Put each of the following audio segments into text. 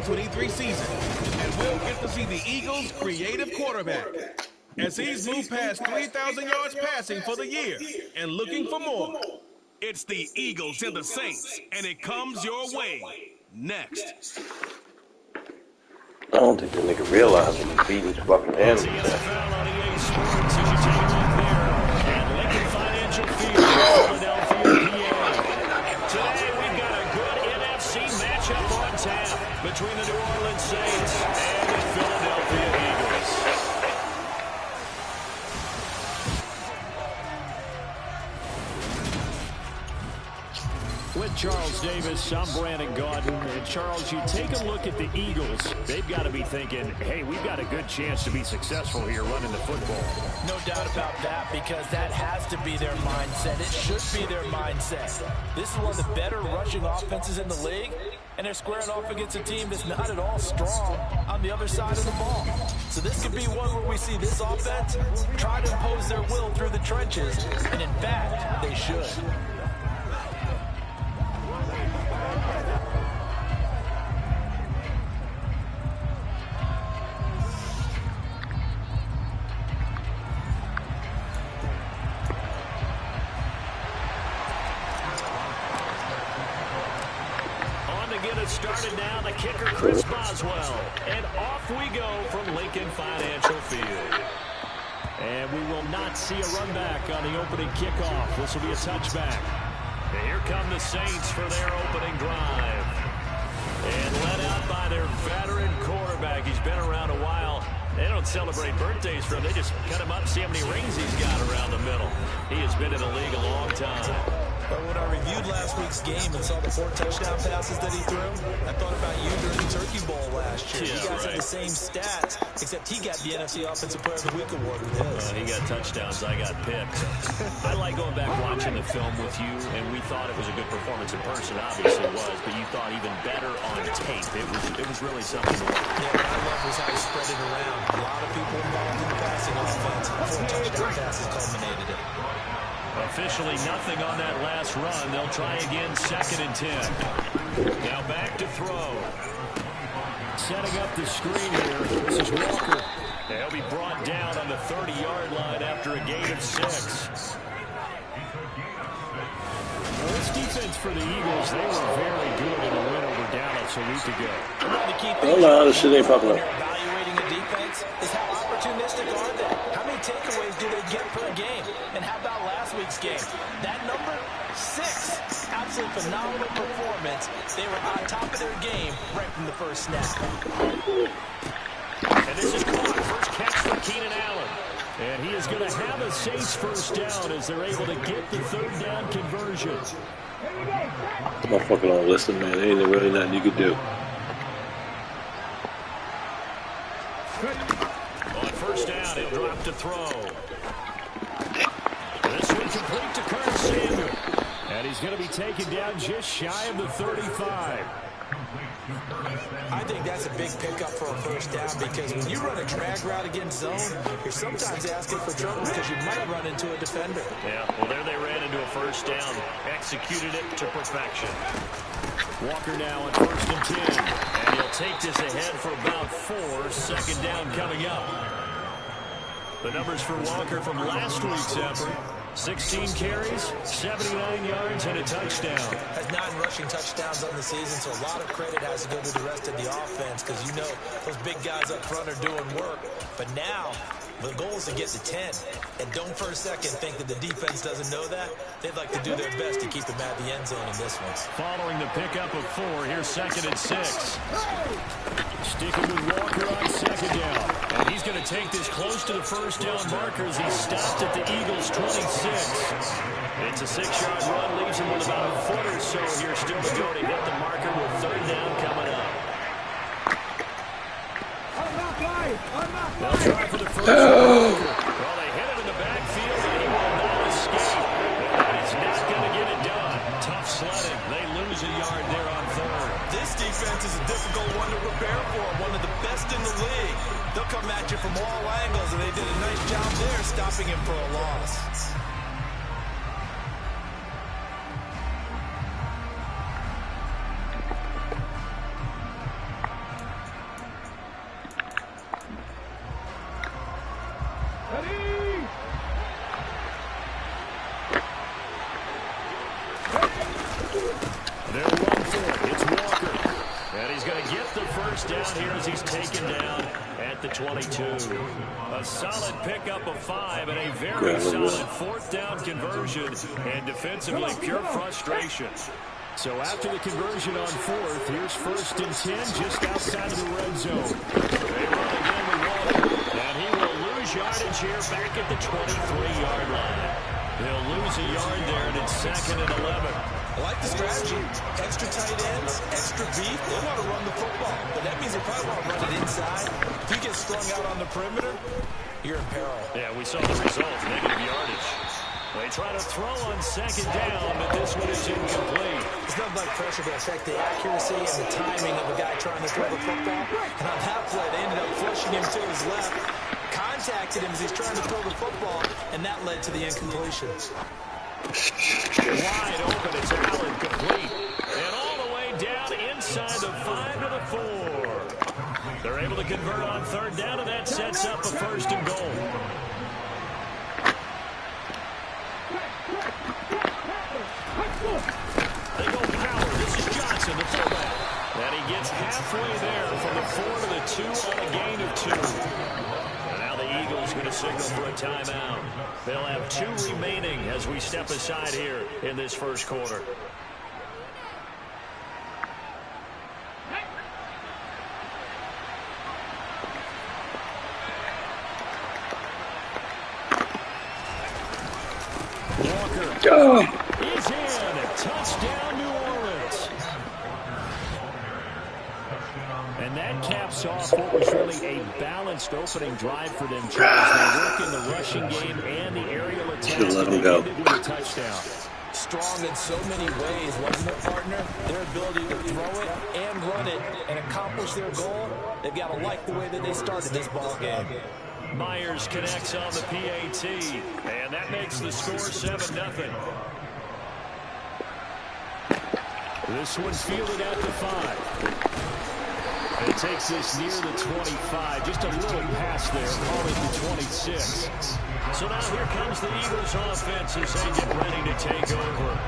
2023 season, and we'll get to see the Eagles' creative quarterback as he's moved past 3,000 yards passing for the year and looking for more. It's the Eagles and the Saints, and it comes your way next. I don't think the nigga realized he was beating his fucking hands. Today we've got a good NFC matchup on tap between the New Orleans Saints and the Philadelphia Eagles. With Charles Davis, I'm Brandon Gaudin. And Charles, you take a look at the Eagles. They've got to be thinking, hey, we've got a good chance to be successful here running the football. No doubt about that, because that has to be their mindset. It should be their mindset. This is one of the better rushing offenses in the league, and they're squaring off against a team that's not at all strong on the other side of the ball. So this could be one where we see this offense try to impose their will through the trenches, and in fact, they should. Started now, the kicker, Chris Boswell. And off we go from Lincoln Financial Field. And we will not see a run back on the opening kickoff. This will be a touchback. And here come the Saints for their opening drive. And led out by their veteran quarterback. He's been around a while. They don't celebrate birthdays for him. They just cut him up, see how many rings he's got around the middle. He has been in the league a long time. But when I reviewed last week's game and saw the 4 touchdown passes that he threw, I thought about you during the Turkey Bowl last year. Yeah, you guys had the same stats, except he got the NFC Offensive Player of the Week award with his. He got touchdowns, I got picked. I like going back watching the film with you, and we thought it was a good performance in person. Obviously it was, but you thought even better on tape. It was really something to watch. Yeah, what I love was how he spread it around. A lot of people involved in the passing offense. 4 touchdown passes culminated it. Officially nothing on that last run. They'll try again, 2nd and 10. Now back to throw. Setting up the screen here. This is Walker. He'll be brought down on the 30-yard line after a gain of 6. Well, this defense for the Eagles, they were very good in the win over Dallas a week ago. Hold on, this shit ain't popping up. Evaluating a defense is how opportunistic are they? How many takeaways do they get per game? And how about last week's game? That number, 6. Absolutely phenomenal performance. They were on top of their game right from the first snap. And this is caught. First catch for Keenan Allen. And he is going to have a Saints first down as they're able to get the 3rd down conversion. Motherfucker don't listen, man. There ain't really nothing you could do. On first down, he'll drop to throw. This one complete to Curtis Samuel. And he's going to be taken down just shy of the 35. I think that's a big pickup for a first down, because when you run a drag route against zone, you're sometimes asking for trouble because you might run into a defender. Yeah, well, there they ran into a first down. Executed it to perfection. Walker now on 1st and 10. And he'll take this ahead for about 4. 2nd down coming up. The numbers for Walker from last week's effort: 16 carries, 79 yards, and a touchdown. Has 9 rushing touchdowns on the season, so a lot of credit has to go to the rest of the offense, because you know those big guys up front are doing work. But now, the goal is to get to 10. And don't for a second think that the defense doesn't know that. They'd like to do their best to keep him at the end zone in this one. Following the pickup of 4, here's 2nd and 6. Sticking with Walker on 2nd down. And he's going to take this close to the first down marker as he stopped at the Eagles' 26. It's a 6-yard run, leaves him with about a foot or so here still to go to hit the marker with 3rd down coming up. They'll try for the first down marker. Well, they hit him in the backfield, and he will not escape. And it's not going to get it done. Tough sledding. They lose a yard there on 3rd. This defense is a difficult one to prepare for, one of the best in the league. They'll come at you from all angles, and they did a nice job there stopping him for a loss. going to get the first down here as he's taken down at the 22. A solid pickup of 5 and a very solid 4th down conversion. And defensively, pure frustration. So after the conversion on 4th, here's 1st and 10 just outside of the red zone. They run again with Waller, and he will lose yardage here back at the 23-yard line. He'll lose a yard there, and it's 2nd and 11. I like the strategy. Extra tight ends, extra beef. They want to run the football, but that means they probably want to run it inside. If you get strung out on the perimeter, you're in peril. Yeah, we saw the result, negative yardage. They try to throw on 2nd down, but this one is incomplete. It's nothing like pressure to affect the accuracy and the timing of a guy trying to throw the football. And on that play, they ended up flushing him to his left, contacted him as he's trying to throw the football, and that led to the incompletion. Wide open, it's Allen, complete. And all the way down inside the 5 to the 4. They're able to convert on 3rd down, and that sets up a 1st and goal. They go power. This is Johnson, the fullback. And he gets halfway there from the 4 to the 2 on a gain of 2. And now the Eagles going to signal for a timeout. They'll have 2 remaining as we step aside here in this first quarter. Walker is in. Touchdown, New Orleans. And that caps off what was really a balanced opening drive for them, Charles. They work in the rushing game and the aerial attack. Let them go. With a touchdown. Strong in so many ways, wasn't it, partner? Their ability to throw it and run it and accomplish their goal. They've got to like the way that they started this ball game. Myers connects on the PAT, and that makes the score 7-0. This one's fielded at the 5. And it takes this near the 25. Just a little pass there, call it the 26. So now here comes the Eagles offense as they get ready to take over.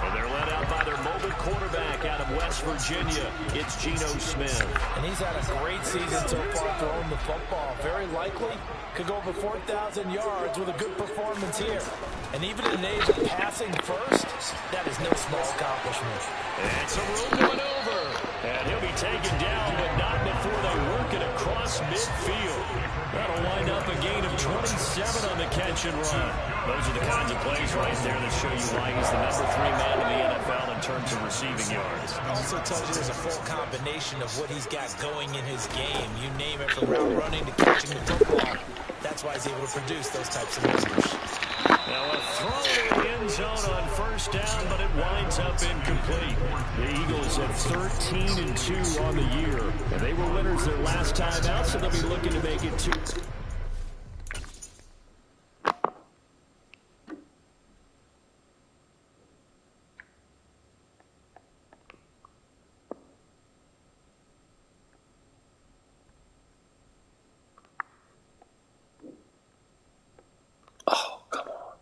And they're led out by their mobile quarterback out of West Virginia. It's Geno Smith. And he's had a great season so far throwing the football. Very likely could go over 4,000 yards with a good performance here. And even in an age of passing first, that is no small accomplishment. And some room going over. And he'll be taken down, but not before they work it across midfield. That'll wind up a gain of 27 on the catch and run. Those are the kinds of plays right there that show you why he's the number 3 man in the NFL in terms of receiving yards. Also tells you there's a full combination of what he's got going in his game. You name it, from route running to catching the football. That's why he's able to produce those types of numbers. Now a throw in the end zone on 1st down, but it winds up incomplete. The Eagles at 13-2 on the year. And they were winners their last time out, so they'll be looking to make it 2. Oh, come on.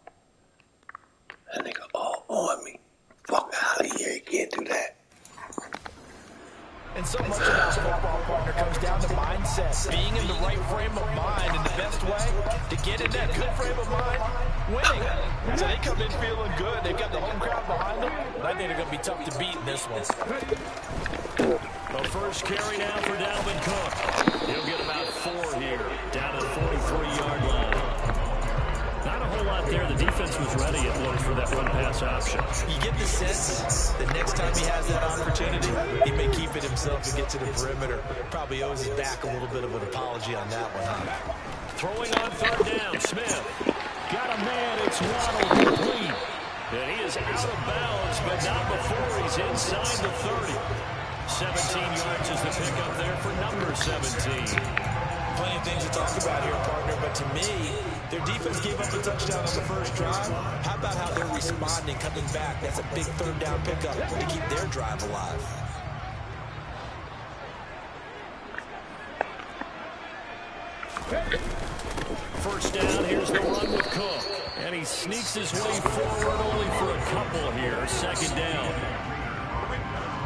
That nigga all on me. Fuck out of here. You can't do that. And so much about football, partner, comes down to mindset. Being in the right frame of mind, and the best way to get in that good frame of mind, winning. So they come in feeling good. They've got the home crowd behind them. But I think they're going to be tough to beat in this one. The first carry now for Dalvin Cook. He'll get about 4 here, down to the 43-yard line. Not a whole lot there. The defense was ready, it looked, for that run-pass option. You get the sense that next time he has that opportunity, he may keep it himself and get to the perimeter. Probably owes his back a little bit of an apology on that one, huh? Throwing on 3rd down, Smith. Got a man, it's Waddle, complete. And he is out of bounds, but not before he's inside the 30. 17 yards is the pickup there for number 17. Plenty of things to talk about here, partner, but to me, their defense gave up a touchdown on the first drive. How about how they're responding, coming back? That's a big 3rd down pickup to keep their drive alive. First down, here's the run with Cook. And he sneaks his way forward only for a couple here. 2nd down.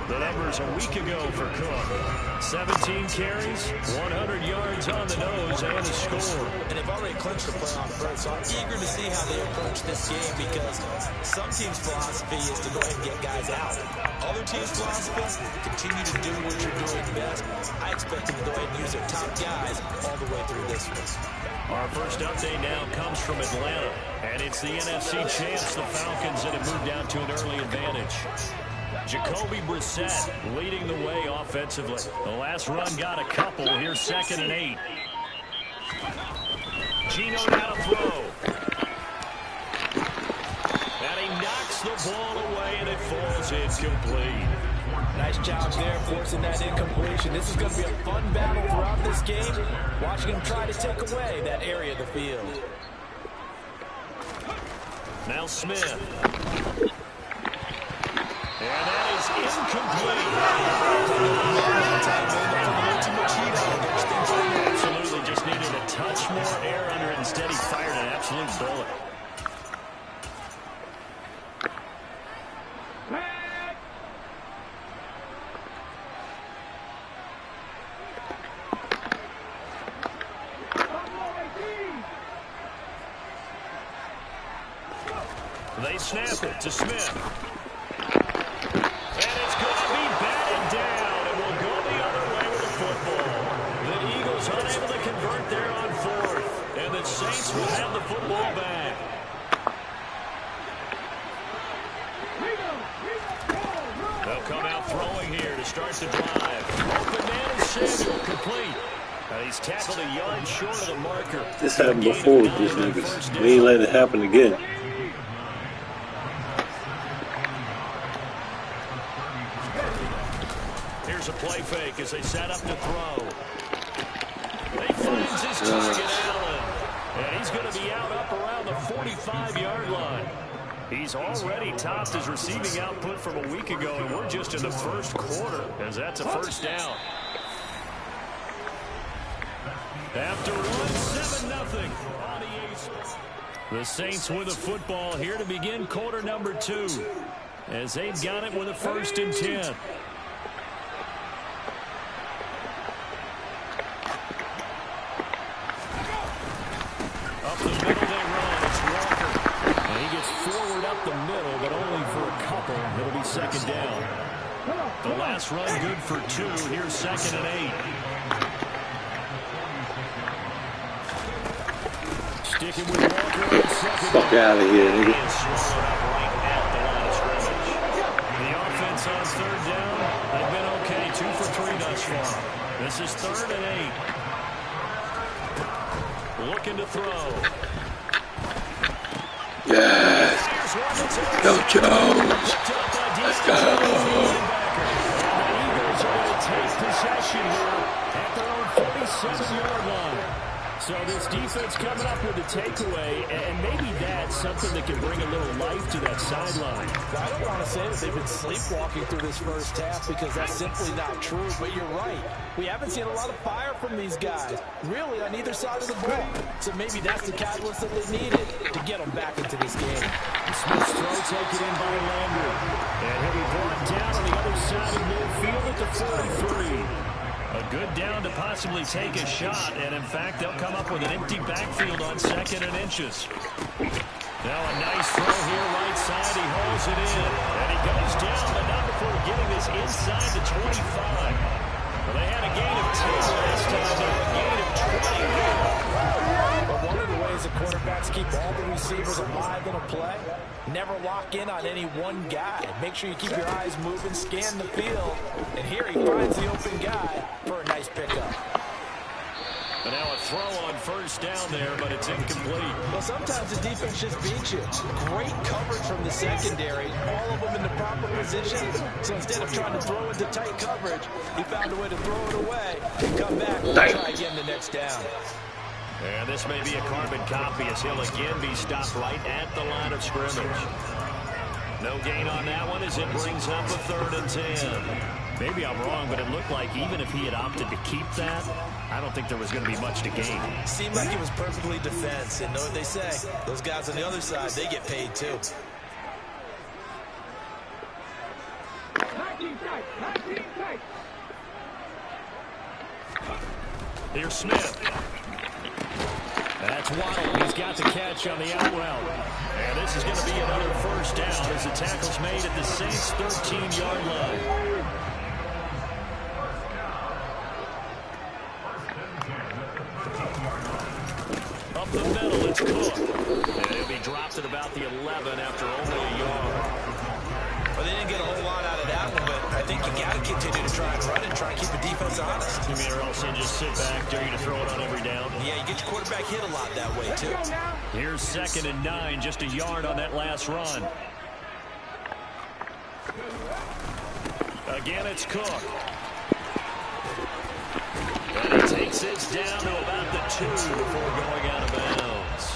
The numbers a week ago for Cook. 17 carries, 100 yards on the nose, and a score. And they've already clinched the playoff berth, so I'm eager to see how they approach this game because some teams' philosophy is to go ahead and get guys out. Other teams' philosophy, continue to do what you're doing best. I expect them to go ahead and use their top guys all the way through this one. Our first update now comes from Atlanta, and it's the NFC champs, the Falcons, that have moved down to an early advantage. Jacoby Brissett leading the way offensively. The last run got a couple. Here's 2nd and 8. Gino now to throw. And he knocks the ball away, and it falls incomplete. Nice job there forcing that incompletion. This is going to be a fun battle throughout this game. Watching him try to take away that area of the field. Now Smith. And that is incomplete. Absolutely just needed a touch more air under it. Instead, he fired an absolute bullet. They snap it to Smith. And it's going to be batted down, and will go the other way with the football. The Eagles unable to convert there on 4th, and the Saints will have the football back. They'll come out throwing here to start the drive. Open man is Samuel, complete. He's tackled a yard short of the marker. This happened before with these niggas. We ain't let it happen again. Here's a play fake as they set up to throw. He finds his target, Allen. And he's going to be out up around the 45-yard line. He's already topped his receiving output from a week ago, and we're just in the first quarter as that's a first down. After one, 7-0 on the Aces. The Saints with the football here to begin quarter number 2 as they've got it with a 1st and 10. Up the middle they run. It's Walker. And he gets forward up the middle, but only for a couple. It'll be 2nd down. The last run good for 2. Here's 2nd and 8. Sticking with Walker on 2nd. Fuck out of here, nigga. He is swallowed up right at the line of scrimmage. The offense on 3rd down. They've been okay. 2 for 3 thus far. This is 3rd and 8. Looking to throw. Yes. Go, Jones. Let's go. The Eagles are going to take possession here at their own 47-yard line. So this defense coming up with a takeaway, and maybe that's something that can bring a little life to that sideline. Well, I don't want to say that they've been sleepwalking through this first half because that's simply not true, but you're right. We haven't seen a lot of fire from these guys, really, on either side of the ball. So maybe that's the catalyst that they needed to get them back into this game. Smith's throw taken in by Landry. And he'll be brought down on the other side of midfield at the 43. A good down to possibly take a shot, and in fact, they'll come up with an empty backfield on 2nd and inches. Now a nice throw here right side. He hauls it in, and he goes down, but not before getting this inside the 25. Well, they had a gain of 10 last time. They had a gain of 20 here. But one of the ways the quarterbacks keep all the receivers alive in a play, never lock in on any one guy. Make sure you keep your eyes moving, scan the field, and here he finds the open guy for a nice pickup. And now a throw on 1st down there, but it's incomplete. Well, sometimes the defense just beats you. Great coverage from the secondary, all of them in the proper position. So instead of trying to throw into tight coverage, he found a way to throw it away and come back and try again the next down. And this may be a carbon copy as he'll again be stopped right at the line of scrimmage. No gain on that one as it brings up a 3rd and 10. Maybe I'm wrong, but it looked like even if he had opted to keep that, I don't think there was going to be much to gain. Seemed like it was perfectly defense. And know what they say, those guys on the other side, they get paid too. Here's Smith. That's Waddle. He's got the catch on the out route. And this is going to be another first down as the tackle's made at the Saints' 13-yard line. Up the middle, it's Cook. And he'll be dropped at about the 11 after only a yard. Well, they didn't get a whole lot out of that one, but I think you got to continue to try and run and try and keep the defense honest. You mean, or else they just sit back, dare you to throw it on every down? Yeah, you get your quarterback hit a lot that way, too. Here's 2nd and 9, just a yard on that last run. Again, it's Cook. And he takes this down to about the 2 before going out of bounds.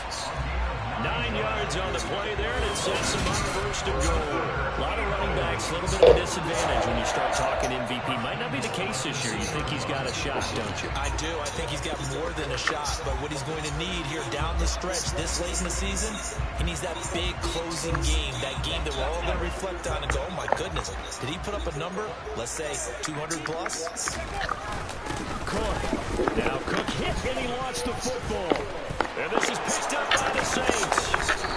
9 yards on the play there, and it sets him up 1st and goal. A lot of running backs, a little bit of a disadvantage when you start talking MVP. Might not be the case this year. You think he's got a shot, don't you? I do. I think he's got more than a shot. But what he's going to need here down the stretch this late in the season, he needs that big closing game. That game that we're all going to reflect on and go, oh, my goodness. Did he put up a number? Let's say 200 plus? Cook. Now Cook hit and he lost the football. And this is picked up by the Saints.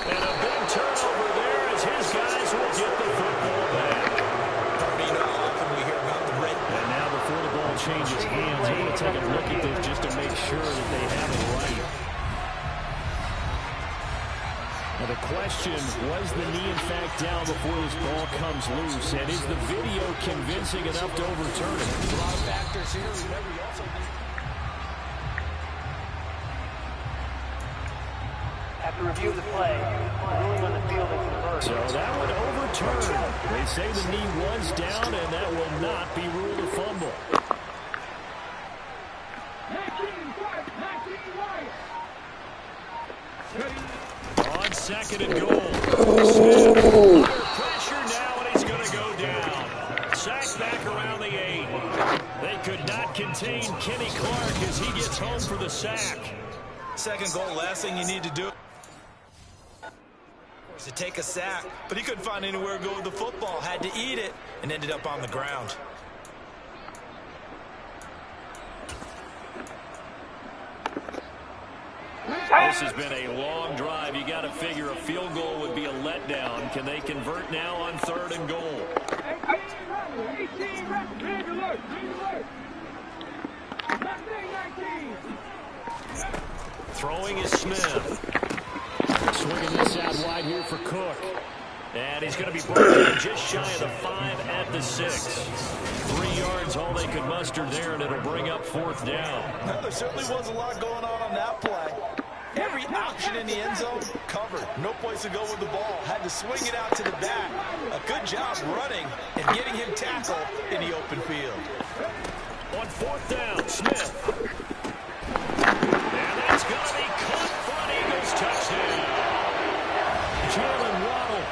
And a big turnover there as his guys will get the football back. You know how often we hear about the red. And now before the ball changes hands, I want to take a look at this just to make sure that they have it right. Now the question, was the knee in fact down before this ball comes loose? And is the video convincing enough to overturn it? A lot of factors here. Remember, we also need... After review of the play, ruling on the field is reversed. So that would overturn. They say the knee was down, and that will not be ruled a fumble. On 2nd and goal. Smith under pressure now, and he's going to go down. Sacked back around the 8. They could not contain Kenny Clark as he gets home for the sack. 2nd goal, last thing you need to do is to take a sack, but he couldn't find anywhere to go with the football. Had to eat it and ended up on the ground. This has been a long drive. You got to figure a field goal would be a letdown. Can they convert now on 3rd and goal? Throwing is Smith. Swinging this out wide here for Cook. And he's going to be brought down just shy of the 5 at the 6. 3 yards, all they could muster there, and it'll bring up 4th down. Well, there certainly was a lot going on that play. Every option in the end zone covered. No place to go with the ball. Had to swing it out to the back. A good job running and getting him tackled in the open field. On 4th down, Smith. And that's going to be caught for an Eagles touchdown. Jalen Waddle,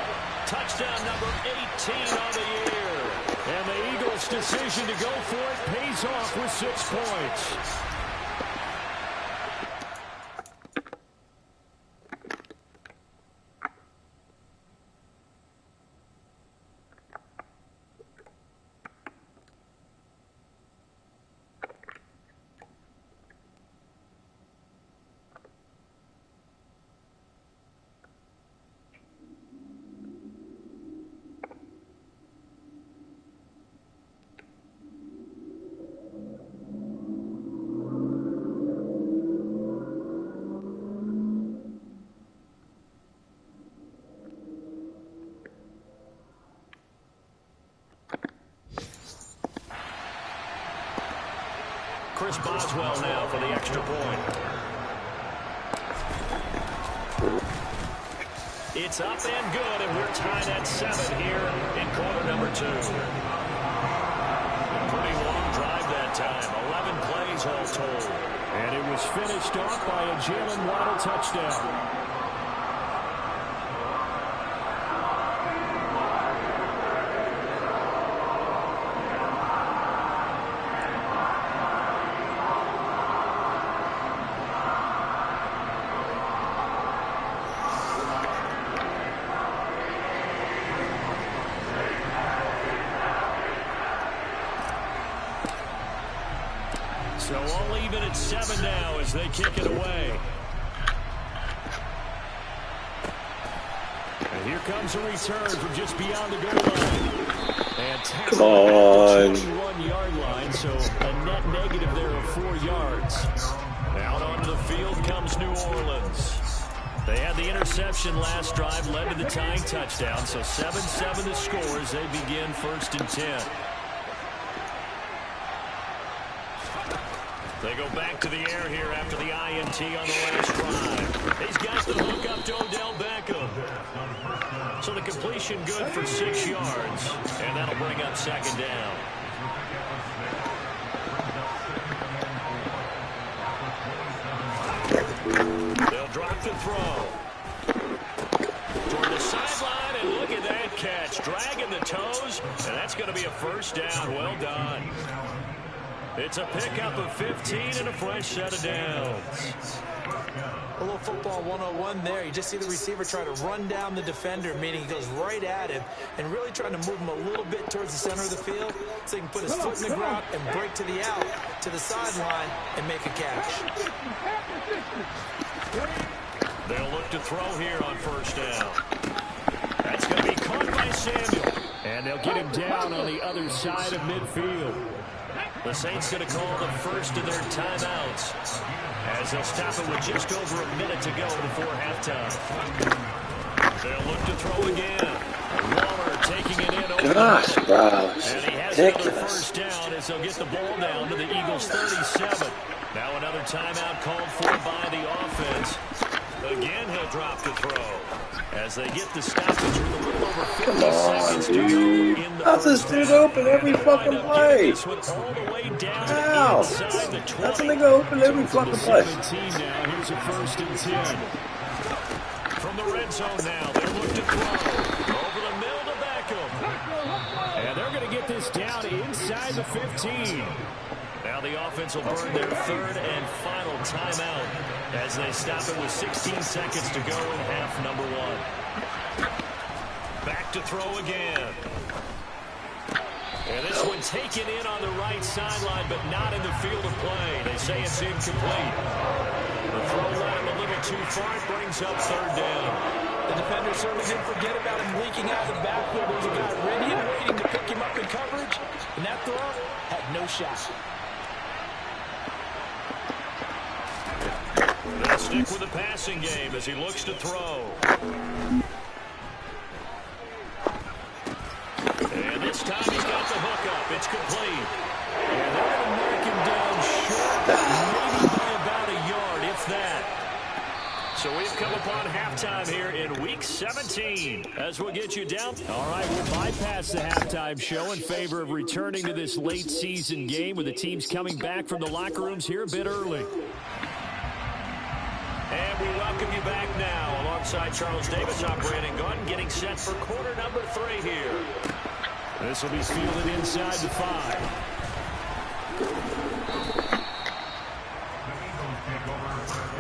touchdown number 18 on the year. And the Eagles' decision to go for it pays off with 6 points. Chris Boswell now for the extra point. It's up and good, and we're tied at 7 here in quarter number 2. A pretty long drive that time, 11 plays all told. And it was finished off by a Jalen Waddle touchdown. So all even at 7 now as they kick it away. And here comes a return from just beyond the goal line. And Come on. 21-yard line, so a net negative there of 4 yards. Out onto the field comes New Orleans. They had the interception last drive, led to the tying touchdown, so 7-7 the score as they begin 1st and 10. They go back to the air here after the INT on the last drive. He's got the hook up to Odell Beckham. So the completion good for 6 yards, and that'll bring up 2nd down. They'll drop the throw. Toward the sideline, and look at that catch. Dragging the toes, and that's going to be a 1st down. Well done. It's a pickup of 15 and a fresh set of downs. A little football 101 there. You just see the receiver try to run down the defender, meaning he goes right at him and really trying to move him a little bit towards the center of the field so he can put his foot in the ground and break to the out, to the sideline, and make a catch. They'll look to throw here on 1st down. That's going to be caught by Samuel. And they'll get him down on the other side of midfield. The Saints going to call the first of their timeouts as they'll stop it with just over a minute to go before halftime. They'll look to throw again. Waller taking it in over. Gosh, bro. And he has another 1st down as they'll get the ball down to the Eagles' 37. Now another timeout called for by the offense. Again, he'll drop the throw as they get the stoppage with a little over 50 seconds to go in the How's this dude open every fucking play? How? That's a nigga open every fucking play. Now here's a 1st and 10. From the red zone now, they look to throw over the middle to Beckham. And they're going to get this down inside the 15. Now the offense will burn their 3rd and final timeout as they stop it with 16 seconds to go in half number 1. Back to throw again. And this one taken in on the right sideline, but not in the field of play. They say it's incomplete. The throw led him a little too far. It brings up 3rd down. The defender certainly didn't forget about him leaking out of the backfield. There's a guy ready and waiting to pick him up in coverage. And that throw had no shot. They'll stick with the passing game as he looks to throw. And this time he's got the hook up. It's complete. And they're going to knock him down short, maybe by about a yard, if that. So we've come upon halftime here in Week 17 as we'll get you down. All right, we'll bypass the halftime show in favor of returning to this late season game with the teams coming back from the locker rooms here a bit early. And we welcome you back now alongside Charles Davis. I'm Brandon Gunn getting set for quarter number 3 here. This will be fielded inside the 5.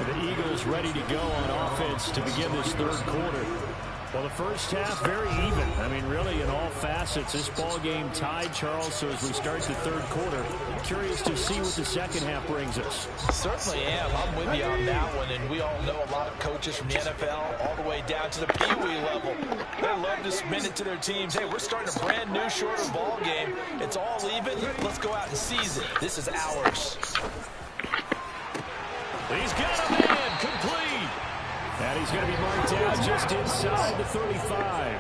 The Eagles ready to go on offense to begin this 3rd quarter. Well, the first half, very even. I mean, really, in all facets, this ball game tied, Charles. So as we start the 3rd quarter, curious to see what the second half brings us. Certainly am. I'm with you on that one. And we all know a lot of coaches from the NFL all the way down to the Pee-wee level. They love to spin it to their teams. Hey, we're starting a brand new, shorter ball game. It's all even. Let's go out and seize it. This is ours. He's got a man complete. And he's going to be marked out just inside the 35.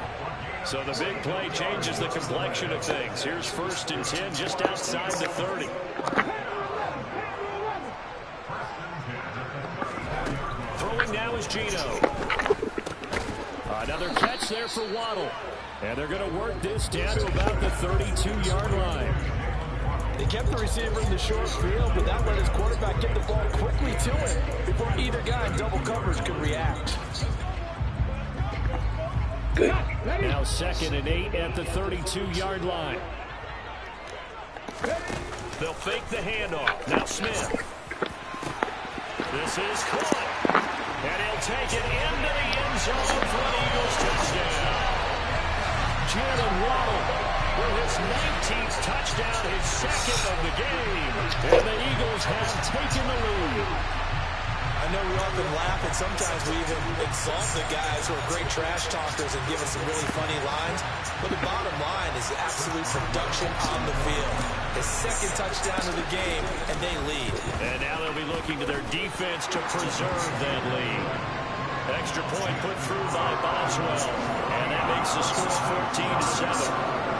So the big play changes the complexion of things. Here's 1st and 10 just outside the 30. Throwing now is Gino. Another catch there for Waddle. And they're going to work this down to about the 32-yard line. They kept the receiver in the short field, but that let his quarterback get the ball quickly to him before either guy in double coverage could react. Good. Now 2nd and 8 at the 32-yard line. They'll fake the handoff. Now Smith. This is caught. And he'll take it into the end zone for an Eagles touchdown. Jalen Waddle with his 19th touchdown touchdown, his second of the game. And the Eagles have taken the lead. I know we often laugh, and sometimes we even insult the guys who are great trash talkers and give us some really funny lines. But the bottom line is absolute production on the field. His second touchdown of the game, and they lead. And now they'll be looking to their defense to preserve that lead. Extra point put through by Boswell, and that makes the score 14-7.